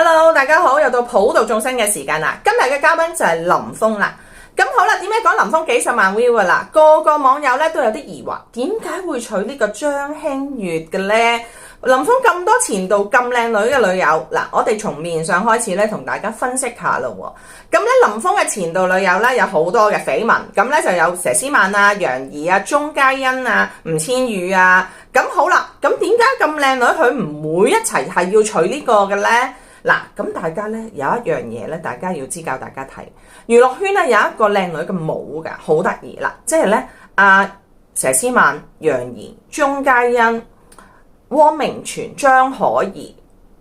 Hello， 大家好，又到普度眾生嘅時間啦。今日嘅嘉賓就係林峰啦。咁好啦，點解講林峰幾十萬 view 噶啦？個網友咧都有啲疑惑，點解會娶呢個張馨月嘅咧？林峰咁多前度咁靚女嘅女友，嗱，我哋從面上開始咧，同大家分析下咯。咁咧，林峰嘅前度女友咧有好多嘅緋聞，咁咧就有佘詩曼啊、楊怡啊、鐘嘉欣啊、吳千語啊。咁好啦，咁點解咁靚女佢唔會一齊係要娶呢個嘅咧？嗱，咁大家咧有一樣嘢咧，大家要知教大家睇，娛樂圈咧有一個靚女嘅模㗎，好得意啦，即係咧佘詩曼、楊怡、鐘嘉欣、汪明荃、張可頤、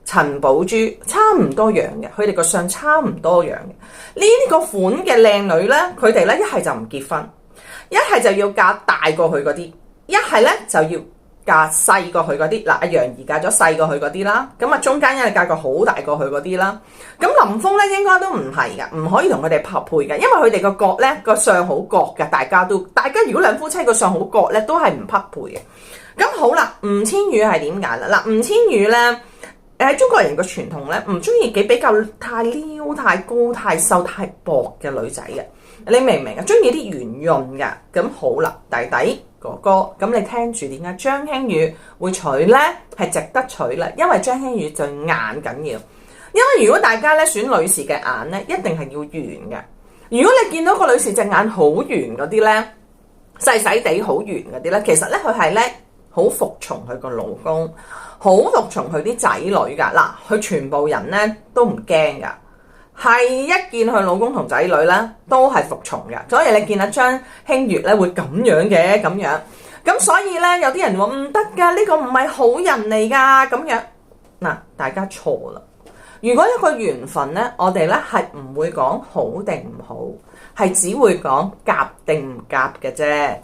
陳寶珠，差唔多樣嘅，佢哋個相差唔多樣嘅。呢個款嘅靚女咧，佢哋咧一係就唔結婚，一係就要嫁大過佢嗰啲，一係咧就要嫁細過佢嗰啲。嗱，楊怡嫁咗細過佢嗰啲啦，咁啊中間因為嫁個好大過佢嗰啲啦。咁林峰咧應該都唔係噶，唔可以同佢哋匹配嘅，因為佢哋個角咧個相好角嘅，大家如果兩夫妻個相好角咧，都係唔匹配嘅。咁好啦，吳千語係點解啦？嗱，吳千語咧喺中國人嘅傳統咧，唔中意比較太撩、太高、太瘦、太薄嘅女仔嘅，你明唔明啊？中意啲圓潤嘅。咁好啦，弟弟哥哥，咁你聽住點解張馨予會娶咧？係值得娶啦，因為張馨予對眼緊要。因為如果大家咧選女士嘅眼咧，一定係要圓嘅。如果你見到個女士隻眼好圓嗰啲咧，細細地好圓嗰啲咧，其實咧佢係咧好服從佢個老公，好服從佢啲仔女㗎。嗱，佢全部人咧都唔驚㗎，係一見佢老公同仔女咧都係服從嘅。所以你見阿張馨月咧會咁樣嘅咁樣，咁所以咧有啲人話唔得㗎，呢個唔係好人嚟㗎咁樣。嗱，大家錯啦。如果一個緣分咧，我哋咧係唔會講好定唔好，係只會講夾定唔夾嘅啫。